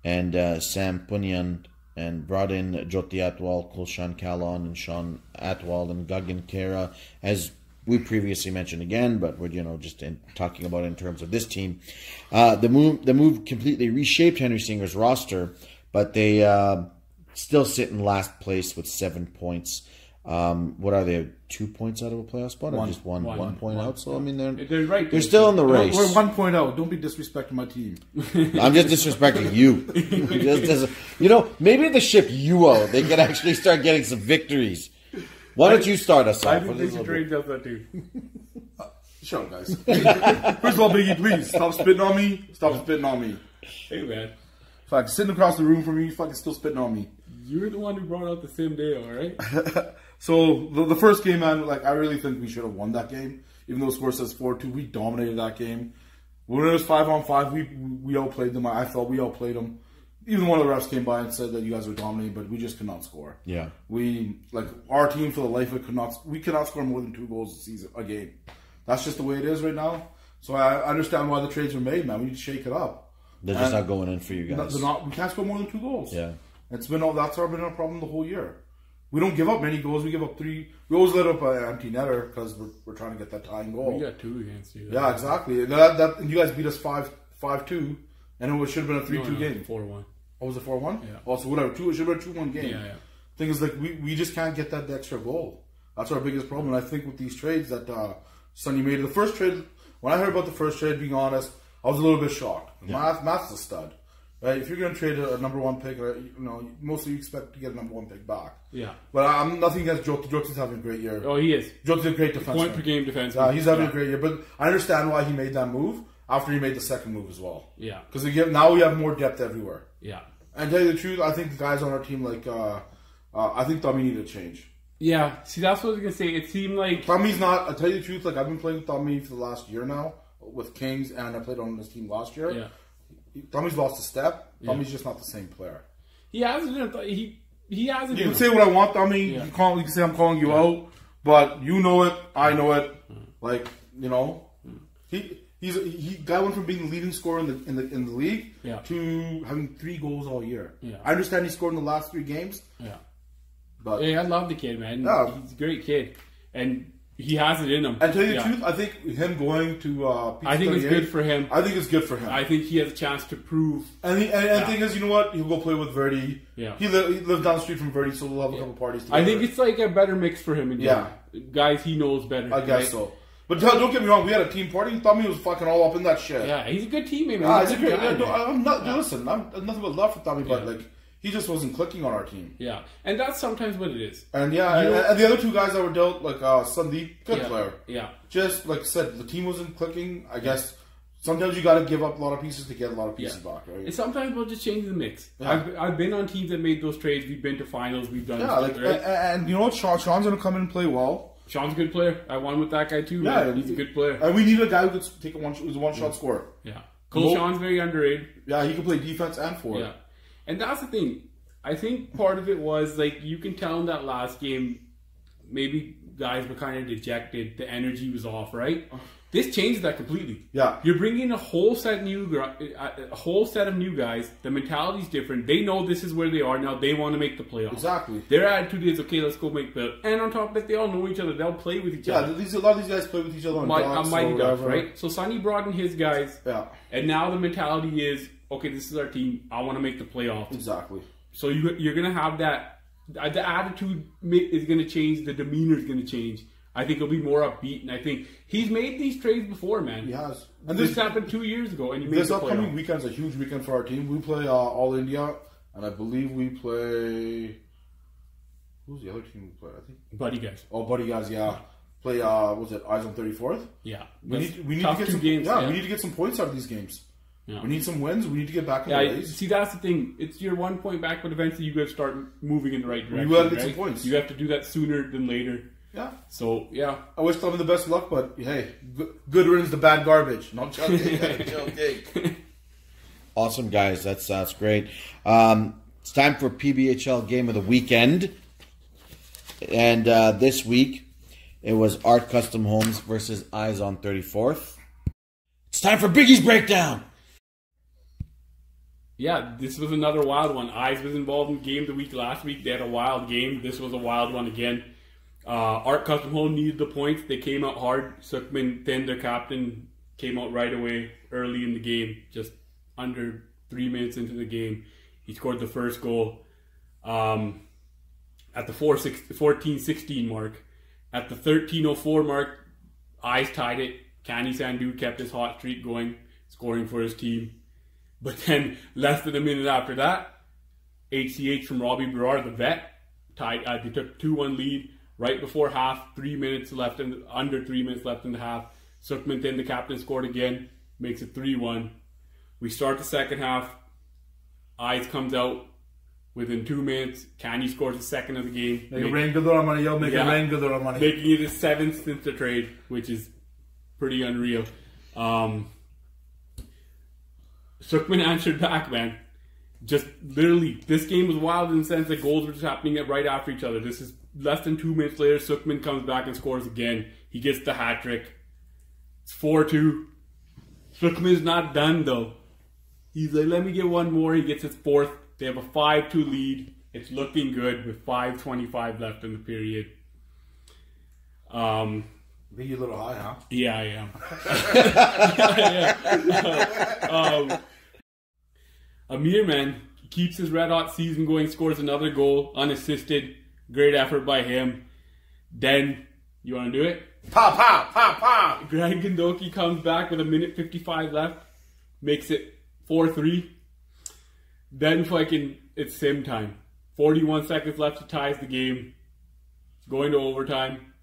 and Sam Punyan, and brought in Jyoti Atwal, Kulshan Kalon, and Sean Atwal, and Gagan Kera, as we previously mentioned again, but we're just talking about it in terms of this team. The move completely reshaped Henry Singer's roster, but they still sit in last place with 7 points. What are they? 2 points out of a playoff spot, or just one point out? So I mean, they're still in the race. We're 1 point out. Don't be disrespecting my team. I'm just disrespecting you. Maybe the ship you owe, they could actually start getting some victories. Why don't you start us off? I think they should trade that too. Shut up, guys. First of all, Biggie, please stop spitting on me. Stop spitting on me. Hey, man. Fuck, sitting across the room from me, you fucking still spitting on me. You're the one who brought out the Sim Day, all right? So the first game, man, I really think we should have won that game. Even though the score says 4-2, we dominated that game. When it was 5-on-5, we outplayed them. I thought we outplayed them. Even one of the refs came by and said that you guys were dominating, but we just could not score. Yeah. Our team for the life of it we cannot score more than 2 goals a game. That's just the way it is right now. So I understand why the trades were made, man. We need to shake it up. They're just not going in for you guys. We can't score more than 2 goals. Yeah. That's been been our problem the whole year. We don't give up many goals. We give up 3. We always let up an empty netter because we're trying to get that tying goal. We got 2 against you. Yeah, exactly. And you guys beat us 5-2, and it should have been a 3-2 game. 4-1. Oh, was it 4-1? Yeah. Also, whatever. It should have been a 2-1 game. Yeah. Thing is, we just can't get that extra goal. That's our biggest problem. And I think with these trades that Sonny made, the first trade, when I heard about the first trade, being honest, I was a little bit shocked. Yeah. Math's a stud. Right? If you're going to trade a number 1 pick, mostly you expect to get a number 1 pick back. Yeah. But I'm nothing against Jyoti. Jyoti's having a great year. Oh, he is. Jyoti's a great defenseman. Point per game defenseman. Yeah, he's having a great year. But I understand why he made that move after he made the second move as well. Yeah. Because now we have more depth everywhere. Yeah. And to tell you the truth, I think the guys on our team, I think Tommy needed a change. Yeah. See, that's what I was going to say. It seemed like... Tommy's not... I'll tell you the truth, I've been playing with Tommy for the last year now, with Kings, and I played on his team last year. Yeah. Tommy's lost a step. Tommy's just not the same player. He hasn't... He hasn't... You can say what I want, Tommy. Yeah. You can say I'm calling you out, but you know it. I know it. He guy went from being the leading scorer in the league to having 3 goals all year. Yeah. I understand he scored in the last 3 games. Yeah. But I love the kid, man. Yeah. He's a great kid. And he has it in him. And to tell you the truth, I think him going to I think it's good for him. I think it's good for him. I think he has a chance to prove. And the thing is, you know what? He'll go play with Verdi. Yeah. He lives down the street from Verdi, so we'll have a couple parties together. I think it's like a better mix for him. Guys he knows better. I guess so. But don't get me wrong, we had a team party. He thought he was fucking all up in that shit. Yeah, he's a good teammate, man. He's a great guy. Listen, I'm nothing but love for Tommy, but he just wasn't clicking on our team. Yeah, and that's sometimes what it is. And and the other 2 guys that were dealt, Sandeep, good player. Yeah. Just like I said, the team wasn't clicking. I guess sometimes you got to give up a lot of pieces to get a lot of pieces back, right? And sometimes we'll just change the mix. Yeah. I've been on teams that made those trades. We've been to finals. We've done and you know what? Sean's going to come in and play well. Sean's a good player. I won with that guy too. Yeah, man. He's a good player. And we need a guy who could take who's a one-shot scorer. Yeah. Sean's very underrated. Yeah, he can play defense and forward. Yeah. And that's the thing. I think part of it was, you can tell in that last game, maybe guys were kind of dejected. The energy was off, right? This changes that completely. Yeah. You're bringing a whole set of new guys. The mentality's different. They know this is where they are now. They want to make the playoffs. Exactly. Their attitude is, okay, let's go make the... And on top of that, they all know each other. They'll play with each other. Yeah, a lot of these guys play with each other on Mighty Ducks, right? So Sonny brought in his guys. Yeah. And now the mentality is, okay, this is our team. I want to make the playoffs. Exactly. So you're going to have that... The attitude is going to change. The demeanor is going to change. I think he'll be more upbeat, and I think he's made these trades before, man. He has. And this happened 2 years ago, and he made this upcoming weekend's a huge weekend for our team. We play All India, and I believe we play... Who's the other team we play? I think Buddy Guys. Oh, Buddy Guys, yeah. Play was it Eyes on 34th? Yeah. We need to get some games. Yeah, we need to get some points out of these games. Yeah. We need some wins. We need to get back in the race. See, that's the thing. It's your 1 point back, but eventually you got to start moving in the right direction. You got to get some points. You have to do that sooner than later. Yeah. So, yeah. I wish them the best of luck, but hey, good riddance to bad garbage. Not joking. Awesome, guys. That's great. It's time for PBHL Game of the Weekend. And this week, it was Art Custom Homes versus Eyes on 34th. It's time for Biggie's Breakdown. Yeah, this was another wild one. Eyes was involved in game of the week last week. They had a wild game. This was a wild one again. Art Custom Home needed the points. They came out hard. Suckman, then their captain, came out right away early in the game. Just under 3 minutes into the game, he scored the first goal at the 14-16 mark. At the 13:04 mark, Eyes tied it. Kenny Sandu kept his hot streak going, scoring for his team. But then, less than a minute after that, HCH from Robbie Berard, the vet, tied. They took 2-1 lead right before half. Under 3 minutes left in the half. Suckman, then the captain, scored again, makes it 3-1. We start the second half. Eyes comes out within 2 minutes. Kenny scores the second of the game. Make it rain good on money, yo. Make it rain good on money. Making it his 7th since the trade, which is pretty unreal. Suckman answered back, man. Just literally, this game was wild in the sense that goals were just happening right after each other. This is less than 2 minutes later. Suckman comes back and scores again. He gets the hat trick. It's 4-2. Suckman's not done though. He's like, let me get one more. He gets his 4th. They have a 5-2 lead. It's looking good with 5:25 left in the period. I think you're a little high, huh? Yeah, I am. Amir, man, keeps his red-hot season going, scores another goal, unassisted. Great effort by him. Then, you want to do it? Pop, pop, pop, pop! Greg Gandoki comes back with 1:55 left. Makes it 4-3. Then it's sim time. 41 seconds left to ties the game. It's going to overtime.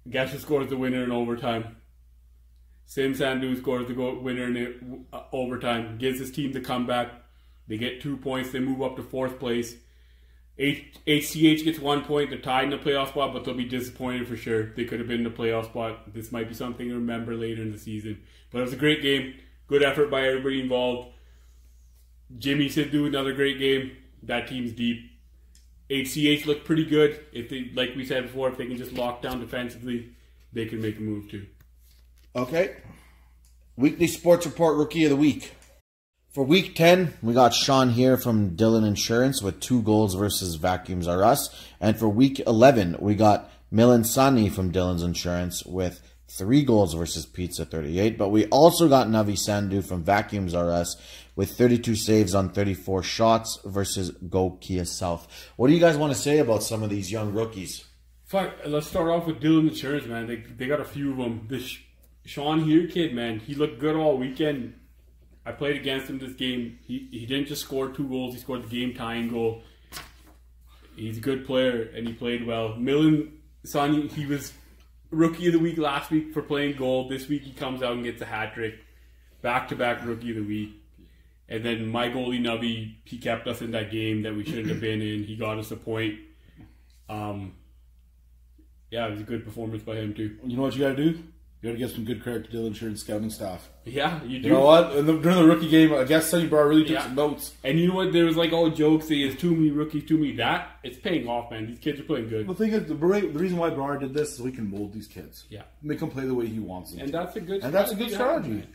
Gasha scores the winner in overtime. Sim Sandu scores the winner in overtime. Gives his team the comeback. They get 2 points. They move up to 4th place. HCH gets 1 point. They're tied in the playoff spot, but they'll be disappointed for sure. They could have been in the playoff spot. This might be something to remember later in the season. But it was a great game. Good effort by everybody involved. Jimmy should do another great game. That team's deep. HCH looked pretty good. If they, like we said before, if they can just lock down defensively, they can make a move too. Okay. Weekly Sports Report Rookie of the Week. For Week 10, we got Sean here from Dillon Insurance with 2 goals versus Vacuums R Us. And for Week 11, we got Milan Sani from Dillon's Insurance with 3 goals versus Pizza 38. But we also got Navi Sandu from Vacuums R Us with 32 saves on 34 shots versus Go Kia South. What do you guys want to say about some of these young rookies? Let's start off with Dillon Insurance, man. They got a few of them. This Sean here kid, man, he looked good all weekend. I played against him this game. He didn't just score 2 goals. He scored the game-tying goal. He's a good player, and he played well. Milan Sani, he was Rookie of the Week last week for playing goal. This week he comes out and gets a hat-trick. Back-to-back Rookie of the Week. And then my goalie, Navi, he kept us in that game that we shouldn't have been in. He got us a point. Yeah, it was a good performance by him, too. You know what you got to do? You got to get some good credit to Dillon Insurance scouting staff. Yeah, you do. You know what? During the rookie game, I guess Sonny Barr really took some notes. And you know what? There was like all jokes. He has too many rookies, too many that. It's paying off, man. These kids are playing good. The thing is, the reason why Barr did this is we can mold these kids. Yeah. Make them play the way he wants them. And that's a good strategy. And that's a good strategy.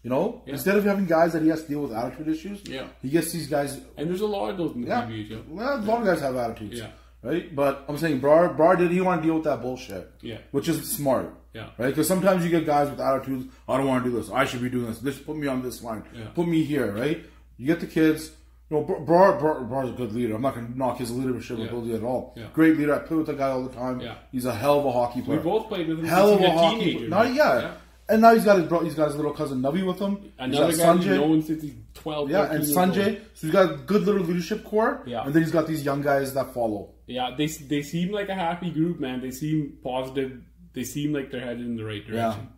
You know? Yeah. Instead of having guys that he has to deal with attitude issues, he gets these guys. And there's a lot of those in the PBHL. Well, a lot of guys have attitudes. Yeah. Right? But I'm saying Barr did, he want to deal with that bullshit. Yeah. Which is smart. Yeah. Right? Because sometimes you get guys with attitudes, I don't want to do this. I should be doing this. This put me on this line. Yeah. Put me here, right? You get the kids. You know, Barr's a good leader. I'm not going to knock his leadership ability at all. Yeah. Great leader. I play with the guy all the time. Yeah. He's a hell of a hockey player. We both played with him. Hell of a hockey teenager. player. And now he's got his little cousin Navi with him. Another guy he's known since he's 12. Yeah, and Sanjay. So he's got a good little leadership core. Yeah. And then he's got these young guys that follow. Yeah, they seem like a happy group, man. They seem positive. They seem like they're headed in the right direction.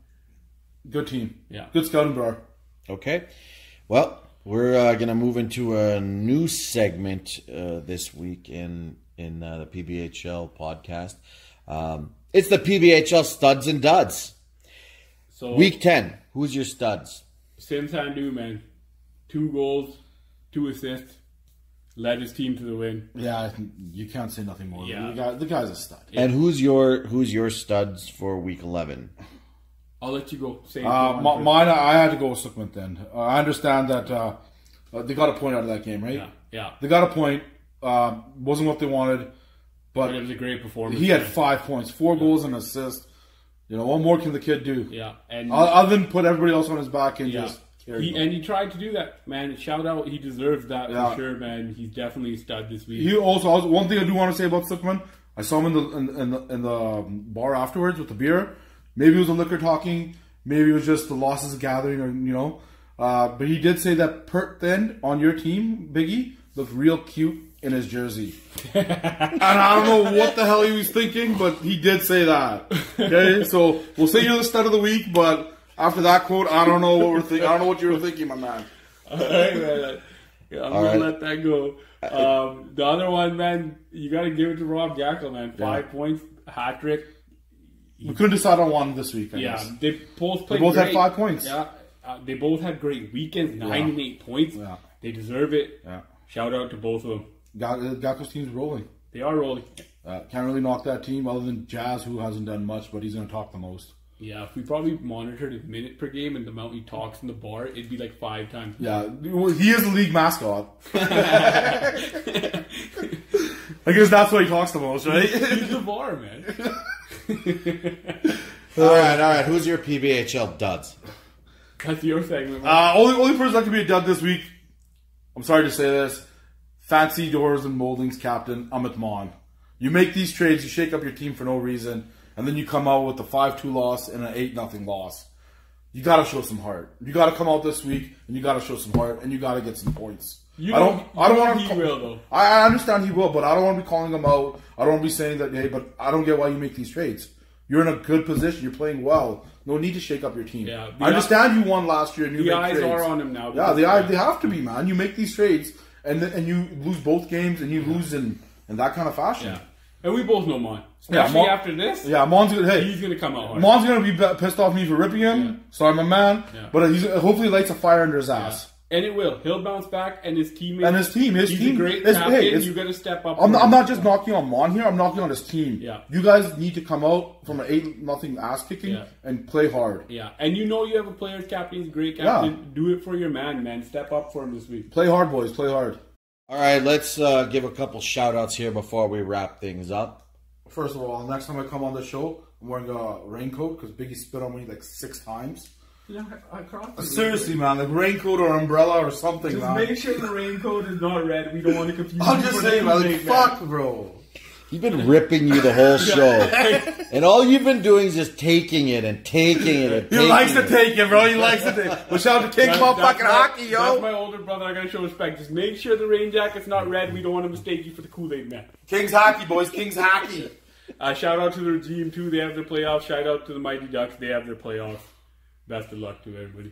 Yeah. Good team. Yeah. Good scouting, bro. Okay. Well, we're going to move into a new segment this week in the PBHL podcast. It's the PBHL Studs and Duds. So Week 10, who's your studs? Sim Sandu, man. 2 goals, 2 assists. Led his team to the win. Yeah, you can't say nothing more. Yeah. The guy's a stud. And who's your studs for Week 11? I'll let you go. Mine, I had to go with Sukhman then. I understand that they got a point out of that game, right? Yeah. They got a point. Wasn't what they wanted, but it was a great performance. He had 5 points, 4 goals and an assist. You know, what more can the kid do? Yeah, and other than put everybody else on his back and just carry him. And he tried to do that, man. Shout out, he deserves that for sure, man. He's definitely a stud this week. He also, one thing I do want to say about Sukhman, I saw him in the bar afterwards with the beer. Maybe it was a liquor talking. Maybe it was just the losses gathering, or you know. But he did say that Pert then on your team, Biggie, looked real cute in his jersey. And I don't know what the hell he was thinking, but he did say that. Okay, so we'll say you're the stud of the week, but after that quote, I don't know what we're thinking. I don't know what you were thinking, my man. All right, man. I'm gonna let that go. The other one, man, you got to give it to Rob Gackle, man. 5 points, hat trick. We couldn't decide on one this week. They both played. They both great. had 5 points. Yeah, they both had great weekends. 9 and 8 points. Yeah. They deserve it. Yeah. Shout out to both of them. Gackle's team's rolling. They are rolling. Can't really knock that team other than Jazz, who hasn't done much, but he's going to talk the most. Yeah, if we probably monitored his minute per game and the amount he talks in the bar, it'd be like 5 times. Yeah, he is the league mascot. I guess that's why he talks the most, right? He's the bar, man. All right. Who's your PBHL duds? That's your segment, man. Only person that can be a dud this week, I'm sorry to say this, Fancy Doors and Moldings captain Amit Mon. You make these trades, you shake up your team for no reason, and then you come out with a 5-2 loss and an 8-0 loss. You got to show some heart. You got to come out this week and you got to show some heart and you got to get some points. I don't want he will though. I understand he will, but I don't want to be calling him out. I don't want to be saying that, hey, but I don't get why you make these trades. You're in a good position. You're playing well. No need to shake up your team. Yeah, I understand you won last year and you the make eyes trades. are on him now. Yeah, they have to be, man. You make these trades and you lose both games and you lose in that kind of fashion. Yeah. And we both know Mon. Especially after this. Yeah, Mon's gonna. Hey, he's gonna come out hard. Mon's gonna be pissed off me for ripping him. Yeah. Sorry, my man. Yeah. But he's hopefully lights a fire under his ass. Yeah. And it will. He'll bounce back, and his teammates. And his team. He's a great captain. You got to step up. I'm not just knocking on Mon here. I'm knocking on his team. Yeah. You guys need to come out from an 8-0 ass kicking and play hard. Yeah. And you know you have a player's captain. He's a great captain. Yeah. Do it for your man. Step up for him this week. Play hard, boys. Play hard. All right. Let's give a couple shout-outs here before we wrap things up. First of all, next time I come on the show, I'm wearing a raincoat because Biggie spit on me like 6 times. Yeah, seriously, man, like raincoat or umbrella or something. Just man. Make sure the raincoat is not red. We don't want to confuse. I'm just saying, man, like, fuck, bro. He's been ripping you the whole show, and all you've been doing is just taking it and taking it. And he likes to take it, bro. He likes to take it. Well, shout out to King Bob fucking hockey, yo. That's my older brother. I gotta show respect. Just make sure the rain jacket's not red. We don't want to mistake you for the Kool-Aid man. King's hockey, boys. King's hockey. Shout out to the regime too. They have their playoffs. Shout out to the Mighty Ducks. They have their playoffs. Best of luck to everybody.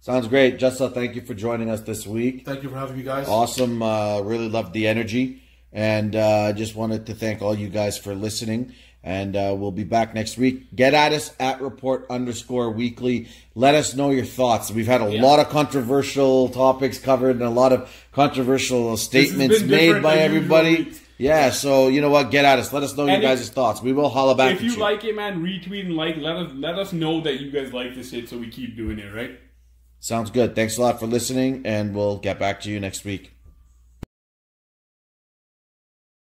Sounds great. Justa, thank you for joining us this week. Thank you for having me, guys. Awesome. Really loved the energy. And just wanted to thank all you guys for listening. And we'll be back next week. Get at us at report_weekly. Let us know your thoughts. We've had a lot of controversial topics covered and a lot of controversial statements made by everybody. Yeah, so you know what? Get at us. Let us know your guys' thoughts. We will holla back at you. If you like it, man, retweet and like. Let us know that you guys like this shit so we keep doing it, right? Sounds good. Thanks a lot for listening, and we'll get back to you next week.